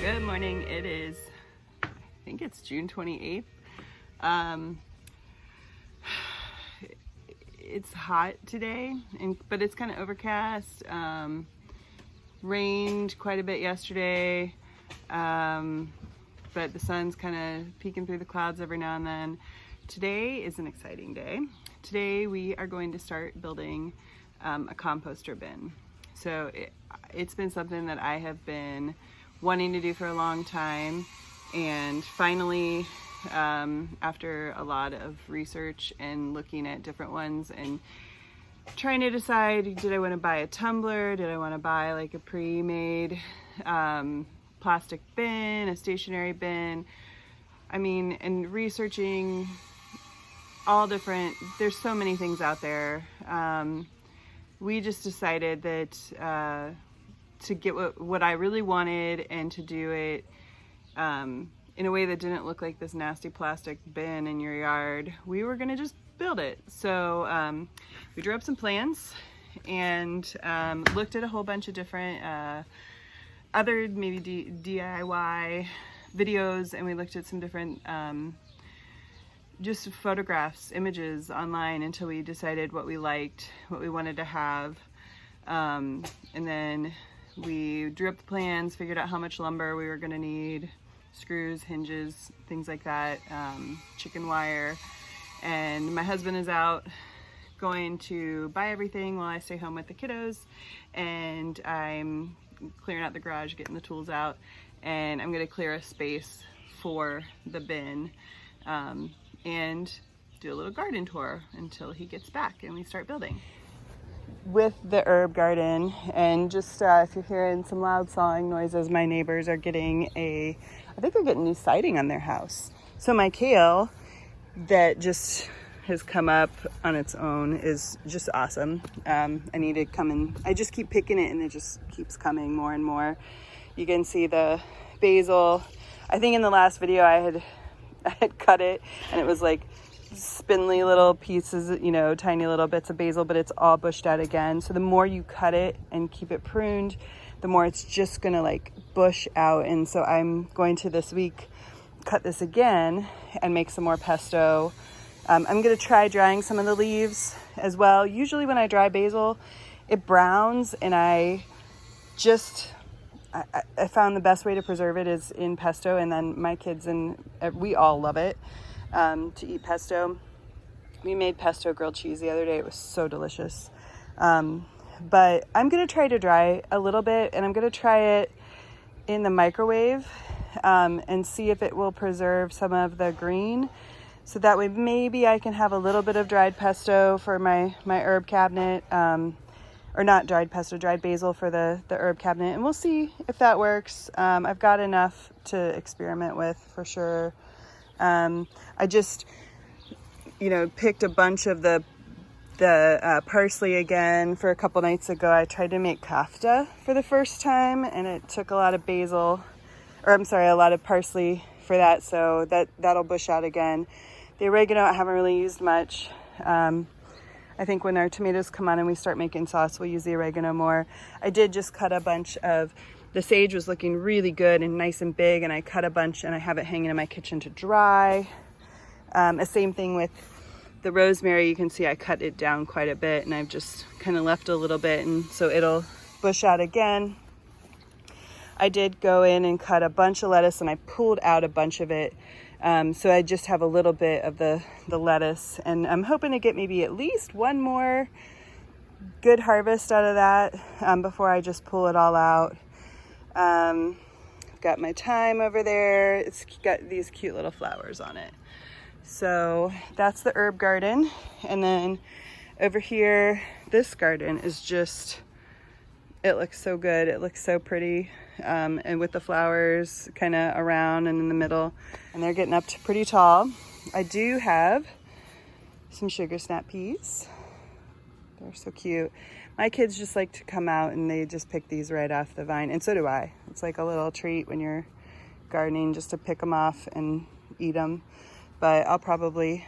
Good morning. It is, I think it's June 28th. It's hot today, but it's kind of overcast. Rained quite a bit yesterday, but the sun's kind of peeking through the clouds every now and then. Today is an exciting day. Today we are going to start building a composter bin. So it's been something that I have been wanting to do for a long time, and finally, after a lot of research and looking at different ones and trying to decide, did I want to buy a tumbler, did I want to buy like a pre-made plastic bin, a stationary bin, and researching all different, there's so many things out there. We just decided that to get what I really wanted and to do it in a way that didn't look like this nasty plastic bin in your yard, we were gonna just build it. So we drew up some plans and looked at a whole bunch of different other maybe DIY videos, and we looked at some different just photographs, images online until we decided what we liked, what we wanted to have. And then we drew up the plans, figured out how much lumber we were gonna need, screws, hinges, things like that, chicken wire. And my husband is out going to buy everything while I stay home with the kiddos. And I'm clearing out the garage, getting the tools out, and I'm gonna clear a space for the bin and do a little garden tour until he gets back and we start building. With the herb garden, and just if you're hearing some loud sawing noises, my neighbors are getting I think they're getting new siding on their house. So my kale that just has come up on its own is just awesome. I need to come and I just keep picking it and it just keeps coming more and more. You can see the basil. I think in the last video I had cut it and it was like spindly little pieces, tiny little bits of basil, but it's all bushed out again. So the more you cut it and keep it pruned, the more it's just gonna like bush out. And so I'm going to this week cut this again and make some more pesto. I'm gonna try drying some of the leaves as well. Usually when I dry basil, it browns, and I found the best way to preserve it is in pesto, and then my kids and we all love it. To eat pesto. We made pesto grilled cheese the other day. It was so delicious. But I'm going to try to dry a little bit, and I'm going to try it in the microwave and see if it will preserve some of the green. So that way maybe I can have a little bit of dried pesto for my herb cabinet, or not dried pesto, dried basil for the herb cabinet. And we'll see if that works. I've got enough to experiment with for sure. I just, picked a bunch of the parsley again for a couple nights ago. I tried to make kafta for the first time, and it took a lot of a lot of parsley for that. So that'll bush out again. The oregano I haven't really used much. I think when our tomatoes come on and we start making sauce, we'll use the oregano more. I did just cut a bunch of the sage was looking really good and nice and big, and I cut a bunch and I have it hanging in my kitchen to dry. The same thing with the rosemary. You can see I cut it down quite a bit, and I've just kind of left a little bit, and so it'll bush out again. I did go in and cut a bunch of lettuce, and I pulled out a bunch of it. So I just have a little bit of the lettuce, and I'm hoping to get maybe at least one more good harvest out of that before I just pull it all out. I've got my thyme over there. It's got these cute little flowers on it. So that's the herb garden. And then over here, this garden is just, it looks so good. It looks so pretty. And with the flowers kind of around and in the middle, and they're getting up to pretty tall. I do have some sugar snap peas. They're so cute. My kids just like to come out and they just pick these right off the vine, and so do I. It's like a little treat when you're gardening just to pick them off and eat them. But I'll probably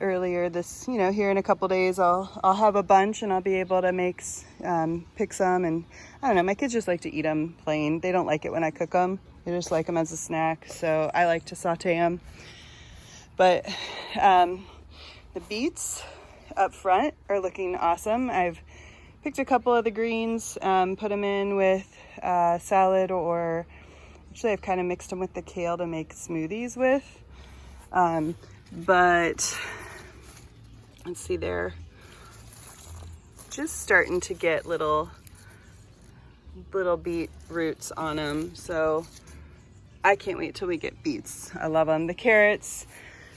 earlier this, here in a couple days, I'll have a bunch and I'll be able to pick some. And I don't know, my kids just like to eat them plain. They don't like it when I cook them. They just like them as a snack. So I like to saute them. But the beets up front are looking awesome. I've picked a couple of the greens, put them in with salad, or actually I've kind of mixed them with the kale to make smoothies with. But let's see, they're just starting to get little beet roots on them. So I can't wait till we get beets. I love them. The carrots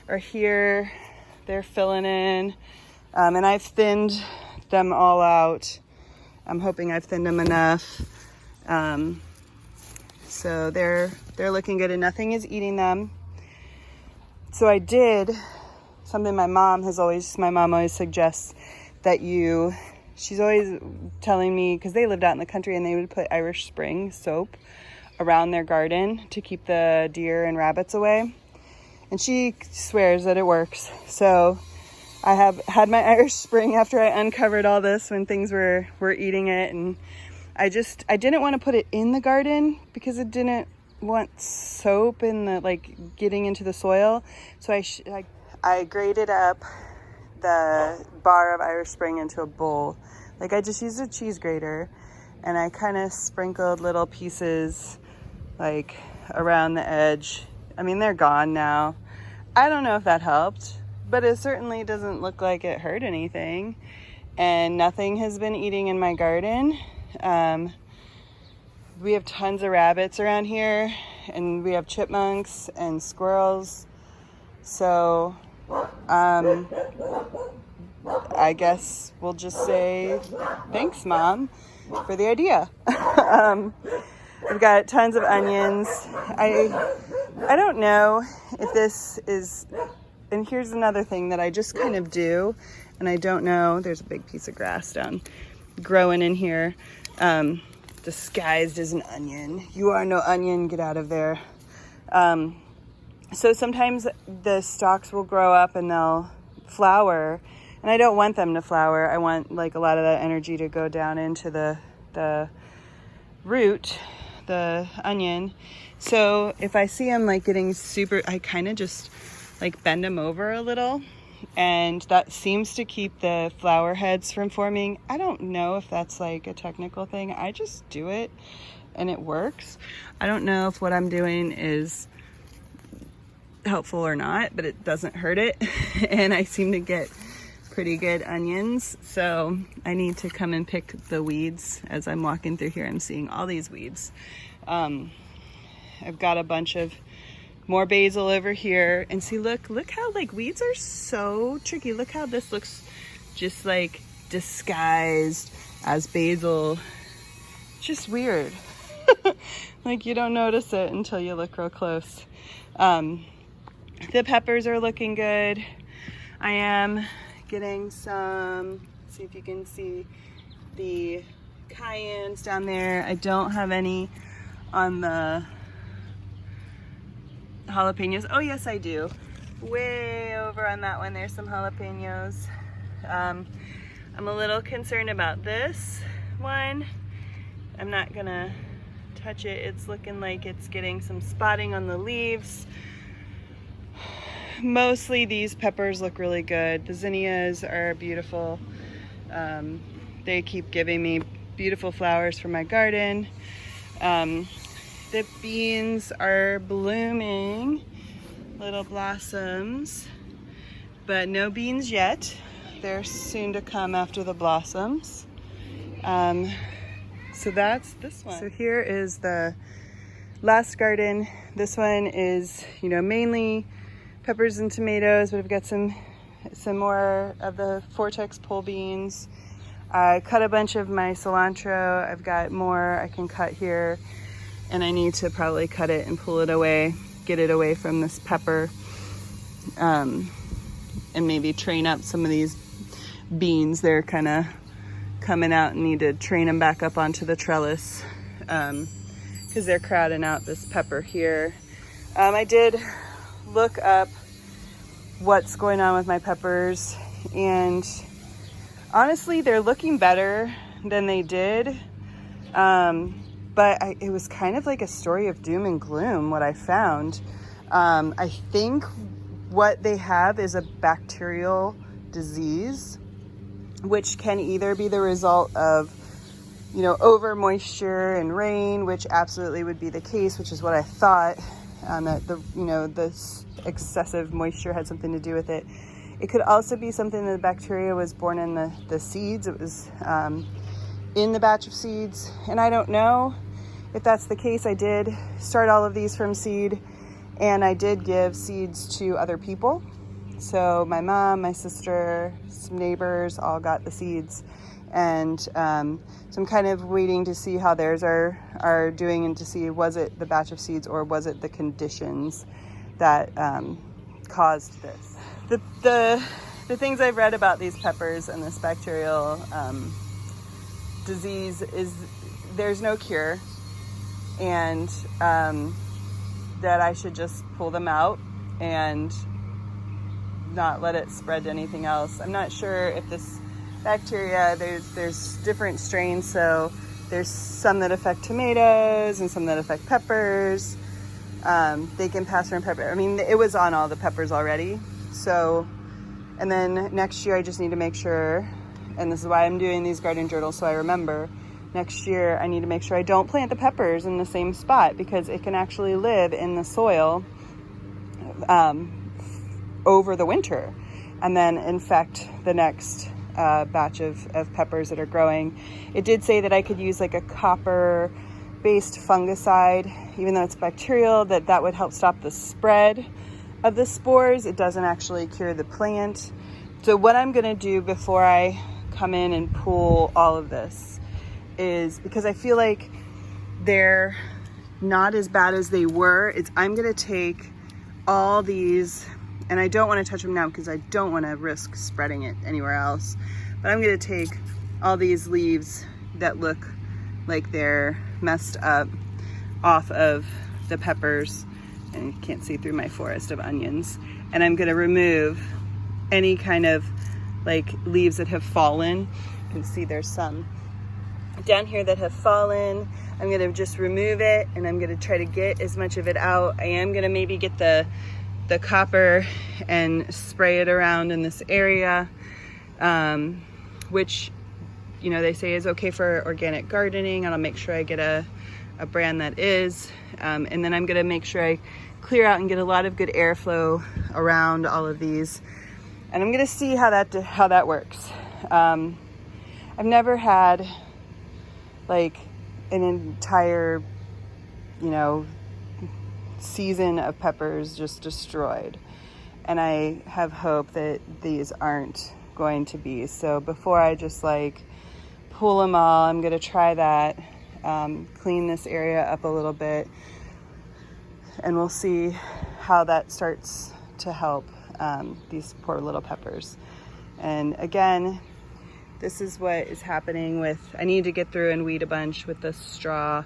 are here. They're filling in. And I've thinned them all out. I'm hoping I've thinned them enough. So they're looking good and nothing is eating them. So I did something my mom always suggests that she's always telling me, because they lived out in the country and they would put Irish Spring soap around their garden to keep the deer and rabbits away. And she swears that it works. So I have had my Irish Spring after I uncovered all this when things were eating it. And I didn't want to put it in the garden because it didn't want soap in the getting into the soil. So I grated up the bar of Irish Spring into a bowl. I just used a cheese grater and I kind of sprinkled little pieces around the edge. I mean, they're gone now. I don't know if that helped, but it certainly doesn't look like it hurt anything. And nothing has been eating in my garden. We have tons of rabbits around here, and we have chipmunks and squirrels. So I guess we'll just say thanks, Mom, for the idea. I've got tons of onions. I don't know if this is, and here's another thing that I just kind of do, and I don't know, there's a big piece of grass growing in here, disguised as an onion. You are no onion, get out of there. So sometimes the stalks will grow up and they'll flower, and I don't want them to flower. I want a lot of that energy to go down into the root, the onion. So if I see them getting super, I kind of just bend them over a little, and that seems to keep the flower heads from forming. I don't know if that's a technical thing. I just do it and it works. I don't know if what I'm doing is helpful or not, but it doesn't hurt it. And I seem to get pretty good onions. So I need to come and pick the weeds. As I'm walking through here, I'm seeing all these weeds. I've got a bunch of more basil over here, and see, look how weeds are so tricky. Look how this looks just disguised as basil. Just weird. You don't notice it until you look real close. The peppers are looking good. I am getting some, let's see if you can see the cayennes down there. I don't have any on the jalapenos. Oh yes, I do. Way over on that one, there's some jalapenos. I'm a little concerned about this one. I'm not gonna touch it. It's looking like it's getting some spotting on the leaves. Mostly these peppers look really good. The zinnias are beautiful. They keep giving me beautiful flowers for my garden. The beans are blooming, little blossoms, but no beans yet. They're soon to come after the blossoms. So that's this one. So here is the last garden. This one is, mainly peppers and tomatoes, but I've got some more of the Vortex pole beans. I cut a bunch of my cilantro. I've got more I can cut here, and I need to probably cut it and pull it away, get it away from this pepper, and maybe train up some of these beans. They're kind of coming out and need to train them back up onto the trellis because they're crowding out this pepper here. I did look up what's going on with my peppers, and honestly, they're looking better than they did. But it was kind of like a story of doom and gloom, what I found. I think what they have is a bacterial disease, which can either be the result of, over moisture and rain, which absolutely would be the case, which is what I thought, that this excessive moisture had something to do with it. It could also be something that the bacteria was born in the seeds. It was in the batch of seeds, and I don't know if that's the case. I did start all of these from seed, and I did give seeds to other people. So my mom, my sister, some neighbors all got the seeds, and so I'm kind of waiting to see how theirs are doing, and to see, was it the batch of seeds or was it the conditions that caused this. The things I've read about these peppers and this bacterial disease is there's no cure, and that I should just pull them out and not let it spread to anything else. I'm not sure if this bacteria, there's different strains, so there's some that affect tomatoes and some that affect peppers. They can pass around pepper. I mean, it was on all the peppers already. So, and then next year I just need to make sure, and this is why I'm doing these garden journals, so I remember, next year I need to make sure I don't plant the peppers in the same spot, because it can actually live in the soil over the winter and then infect the next batch of peppers that are growing. It did say that I could use like a copper-based fungicide, even though it's bacterial, that would help stop the spread of the spores. It doesn't actually cure the plant. So what I'm going to do before I come in and pull all of this is, because I feel like they're not as bad as they were, I'm going to take all these, and I don't want to touch them now because I don't want to risk spreading it anywhere else, but I'm going to take all these leaves that look like they're messed up off of the peppers, and you can't see through my forest of onions, and I'm going to remove any kind of like leaves that have fallen. You can see there's some down here that have fallen. I'm going to just remove it, and I'm going to try to get as much of it out. I am going to maybe get the copper and spray it around in this area, which they say is okay for organic gardening, and I'll make sure I get a brand that is, and then I'm going to make sure I clear out and get a lot of good airflow around all of these, and I'm going to see how that works. I've never had like an entire season of peppers just destroyed, and I have hope that these aren't going to be. So before I just like pull them all, I'm going to try that, clean this area up a little bit, and we'll see how that starts to help these poor little peppers. And again, this is what is happening with, I need to get through and weed a bunch with the straw.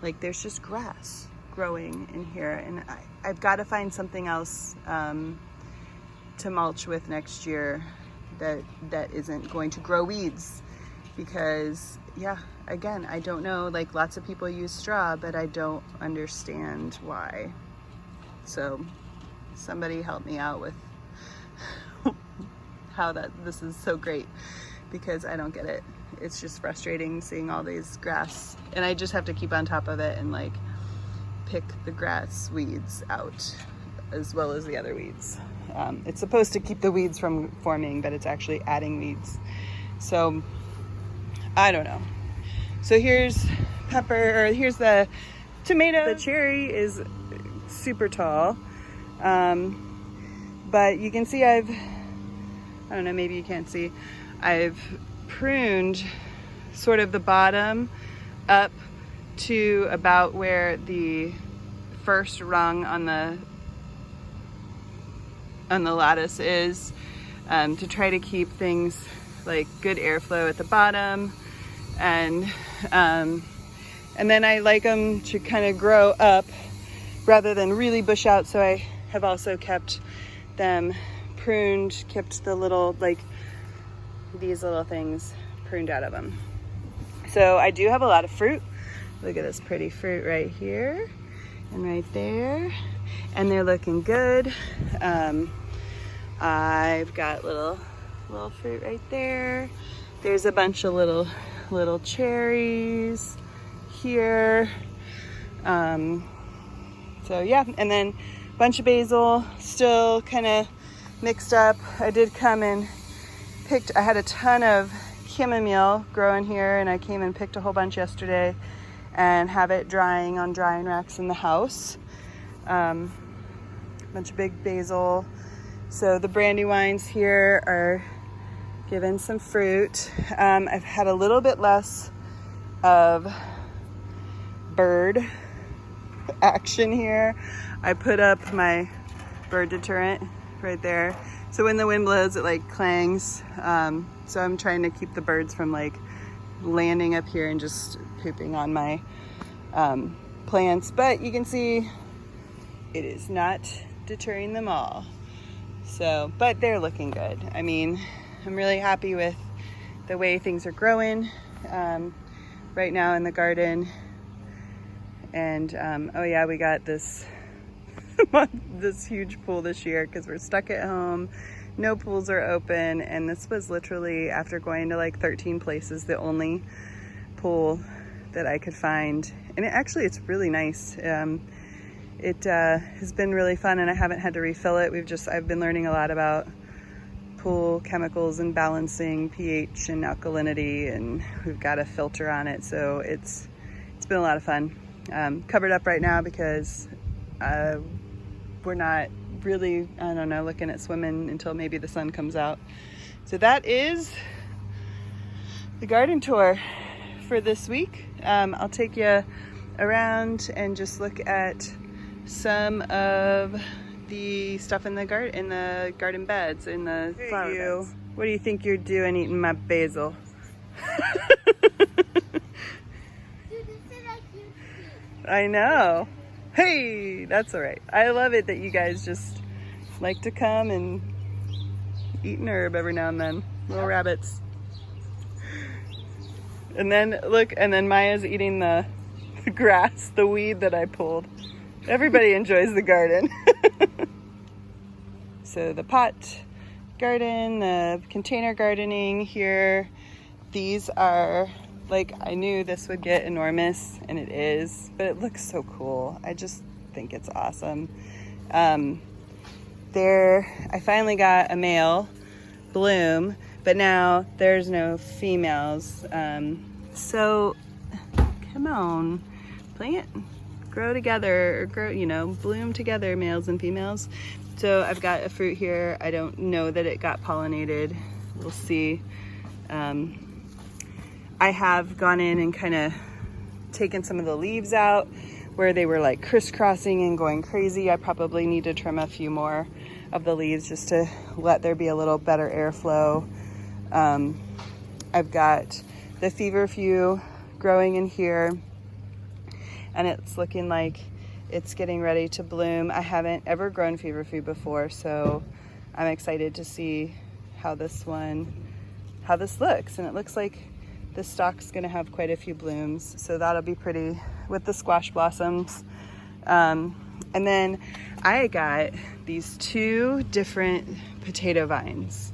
Like there's just grass growing in here, and I've got to find something else to mulch with next year that isn't going to grow weeds, because again, I don't know, like lots of people use straw, but I don't understand why. So somebody help me out with how this is so great, because I don't get it. It's just frustrating seeing all these grass, and I just have to keep on top of it and like pick the grass weeds out as well as the other weeds. It's supposed to keep the weeds from forming, but it's actually adding weeds. So I don't know. So here's here's the tomato. The cherry is super tall, but you can see I don't know, maybe you can't see, I've pruned sort of the bottom up to about where the first rung on the lattice is, to try to keep things like good airflow at the bottom, and then I like them to kind of grow up rather than really bush out. So I have also kept them pruned, kept the little, like, these little things pruned out of them. So I do have a lot of fruit. Look at this pretty fruit right here and right there. And they're looking good. I've got little fruit right there. There's a bunch of little cherries here. So yeah, and then a bunch of basil, still kind of mixed up. I did come and I had a ton of chamomile growing here, and I came and picked a whole bunch yesterday and have it drying on drying racks in the house. Bunch of big basil. So the brandywines here are given some fruit. I've had a little bit less of bird action here. I put up my bird deterrent right there. So when the wind blows, it like clangs. So I'm trying to keep the birds from like landing up here and just pooping on my plants. But you can see it is not deterring them all. So, but they're looking good. I mean, I'm really happy with the way things are growing right now in the garden. And oh yeah, we got this this huge pool this year because we're stuck at home. No pools are open, and this was literally, after going to like 13 places, the only pool that I could find. And it's really nice. It has been really fun, and I haven't had to refill it. I've been learning a lot about pool chemicals and balancing pH and alkalinity, and we've got a filter on it, so it's been a lot of fun. Covered up right now because we're not really, I don't know, looking at swimming until maybe the sun comes out. So that is the garden tour for this week. I'll take you around and just look at some of the stuff in the garden beds, in the flower beds. What do you think you're doing eating my basil? I know. Hey, that's all right. I love it that you guys just like to come and eat an herb every now and then. Little rabbits. And then look, and then Maya's eating the grass, the weed that I pulled. Everybody enjoys the garden. So the pot garden, the container gardening here, these are, like, I knew this would get enormous, and it is, but it looks so cool. I just think it's awesome. I finally got a male bloom, but now there's no females. So come on, plant, grow together, or bloom together, males and females. So I've got a fruit here. I don't know that it got pollinated. We'll see. I have gone in and kind of taken some of the leaves out where they were like crisscrossing and going crazy. I probably need to trim a few more of the leaves just to let there be a little better airflow. I've got the feverfew growing in here, and it's looking like it's getting ready to bloom. I haven't ever grown feverfew before, so I'm excited to see how this looks. And it looks like the stalk's gonna have quite a few blooms, so that'll be pretty with the squash blossoms. And then I got these 2 different potato vines,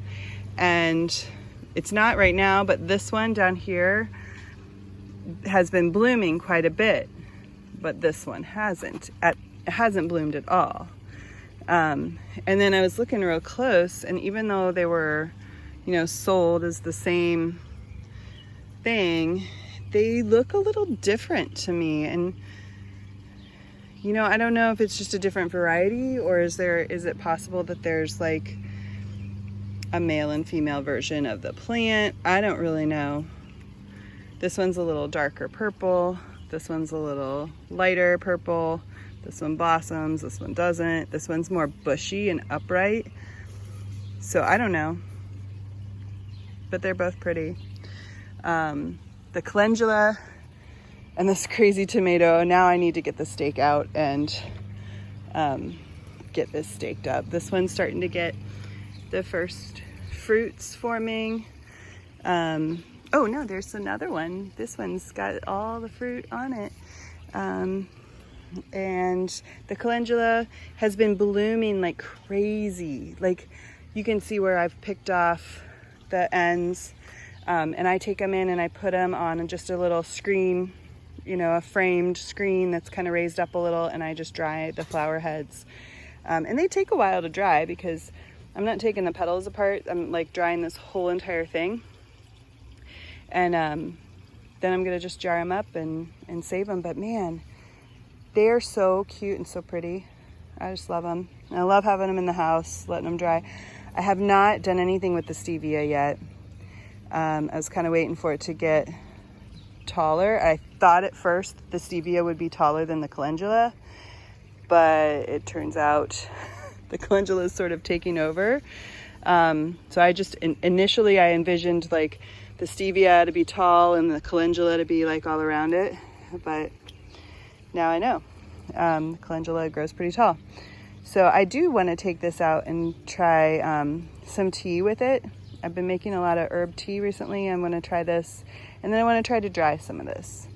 and it's not right now, but this one down here has been blooming quite a bit, but this one hasn't bloomed at all. And then I was looking real close, and even though they were, sold as the same thing, they look a little different to me. And I don't know if it's just a different variety, or is it possible that there's like a male and female version of the plant? I don't really know. This one's a little darker purple. This one's a little lighter purple. This one blossoms, this one doesn't. This one's more bushy and upright. So I don't know, but they're both pretty. The calendula and this crazy tomato. Now I need to get the stake out and get this staked up. This one's starting to get the first fruits forming. Oh no, there's another one. This one's got all the fruit on it. And the calendula has been blooming like crazy. Like you can see where I've picked off the ends, and I take them in and I put them on just a little screen, you know, a framed screen that's kind of raised up a little, and I just dry the flower heads. And they take a while to dry because I'm not taking the petals apart. I'm like drying this whole entire thing. And then I'm gonna just jar them up and save them. But man, they are so cute and so pretty. I just love them. And I love having them in the house, letting them dry. I have not done anything with the stevia yet. I was kind of waiting for it to get taller. I thought at first the stevia would be taller than the calendula, but it turns out the calendula is sort of taking over. So I just, initially I envisioned like the stevia to be tall and the calendula to be like all around it, but now I know the calendula grows pretty tall. So I do want to take this out and try some tea with it. I've been making a lot of herb tea recently. I'm going to try this, and then I want to try to dry some of this.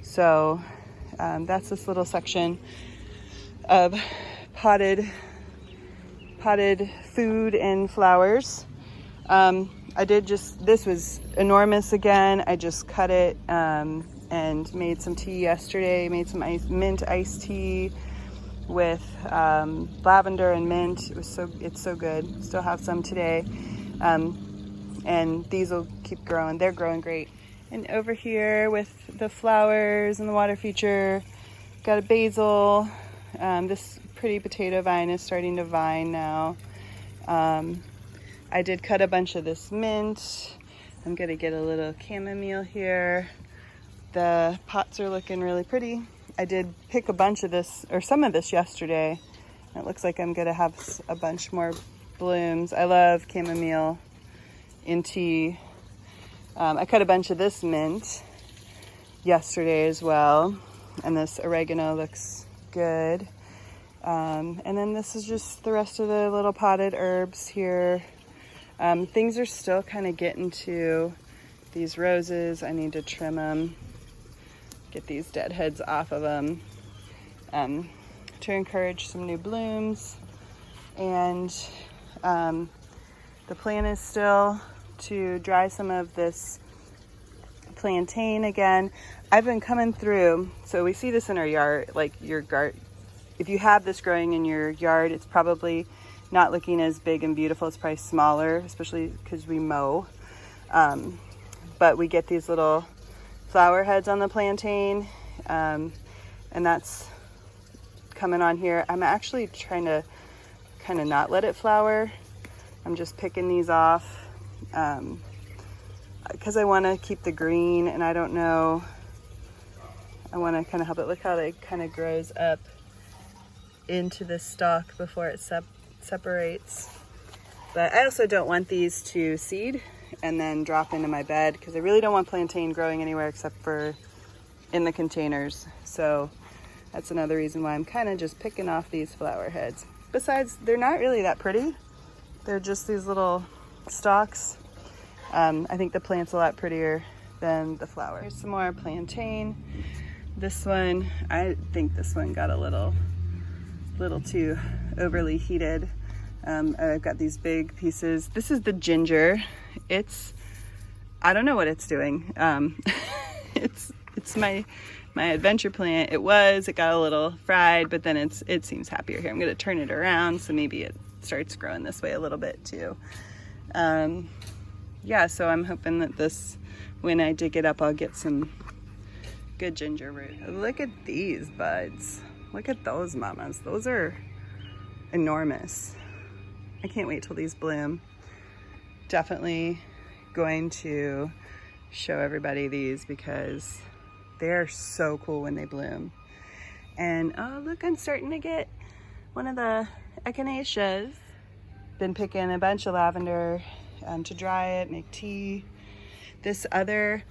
So that's this little section of potted food and flowers. This was enormous again. I just cut it and made some tea yesterday. Made some mint iced tea with lavender and mint. It's so good. Still have some today. And these will keep growing. They're growing great. And over here with the flowers and the water feature, got a basil. This pretty potato vine is starting to vine now. I did cut a bunch of this mint. I'm gonna get a little chamomile here. The pots are looking really pretty. I did pick a bunch of this, or some of this yesterday. It looks like I'm gonna have a bunch more blooms. I love chamomile in tea. I cut a bunch of this mint yesterday as well. And this oregano looks good. And then this is just the rest of the little potted herbs here. Things are still kind of getting to these roses. I need to trim them, get these dead heads off of them, to encourage some new blooms. And the plan is still to dry some of this plantain again. I've been coming through, so we see this in our yard, like your garden. If you have this growing in your yard, it's probably not looking as big and beautiful. It's probably smaller, especially because we mow. But we get these little flower heads on the plantain, and that's coming on here. I'm actually trying to kind of not let it flower. I'm just picking these off because I want to keep the green, and I don't know, I want to kind of help it. Look how it kind of grows up into the stalk before it separates. But I also don't want these to seed and then drop into my bed, because I really don't want plantain growing anywhere except for in the containers. So that's another reason why I'm kind of just picking off these flower heads. Besides, they're not really that pretty. They're just these little stalks. I think the plant's a lot prettier than the flower. Here's some more plantain. This one, I think this one got a little too overly heated. I've got these big pieces. This is the ginger. I don't know what it's doing. It's my adventure plant. It got a little fried, but then it seems happier here. I'm gonna turn it around so maybe it starts growing this way a little bit too. Yeah, so I'm hoping that when I dig it up, I'll get some good ginger root. Look at these buds. Look at those mamas. Those are enormous. I can't wait till these bloom. Definitely going to show everybody these because they're so cool when they bloom. And oh look, I'm starting to get one of the echinaceas. Been picking a bunch of lavender to dry it, make tea. This other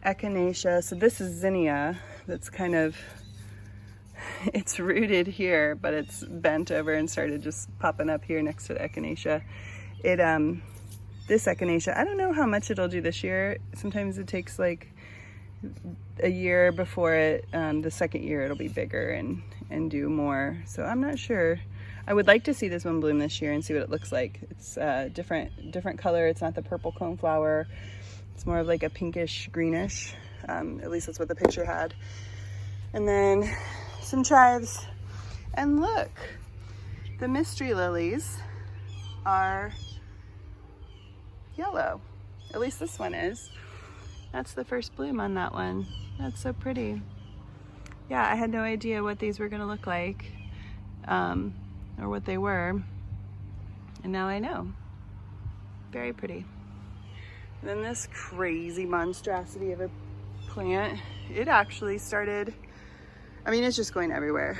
echinacea, so this is zinnia, that's kind of, it's rooted here, but it's bent over and started just popping up here next to the echinacea. It, this echinacea, I don't know how much it'll do this year. Sometimes it takes like a year before it, the second year it'll be bigger and do more. So I'm not sure. I would like to see this one bloom this year and see what it looks like. It's a different color. It's not the purple coneflower. It's more of like a pinkish greenish. At least that's what the picture had. And then some chives. And look, the mystery lilies are yellow. At least this one is. That's the first bloom on that one. That's so pretty. Yeah, I had no idea what these were gonna look like, or what they were. And now I know. Very pretty. And then this crazy monstrosity of a plant, it actually started, I mean, it's just going everywhere.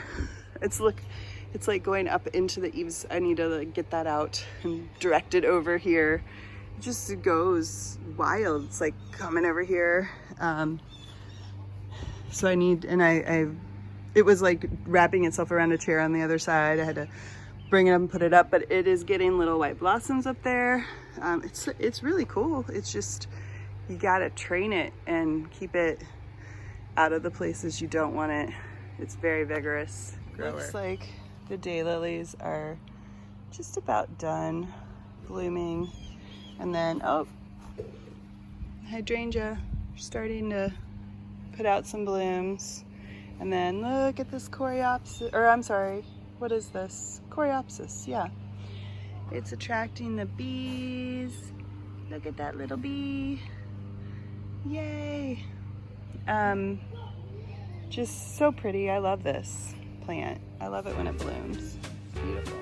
It's like going up into the eaves. I need to like get that out and direct it over here. It just goes wild. It's like coming over here. So I need, and it was like wrapping itself around a chair on the other side. I had to bring it up and put it up, but it is getting little white blossoms up there. It's really cool. It's just, you gotta train it and keep it out of the places you don't want it. It's very vigorous grower. Looks like the daylilies are just about done blooming. And then, oh, hydrangea starting to put out some blooms. And then look at this coreopsis, or I'm sorry, what is this? Coreopsis, yeah. It's attracting the bees. Look at that little bee. Yay. Just so pretty. I love this plant. I love it when it blooms. It's beautiful.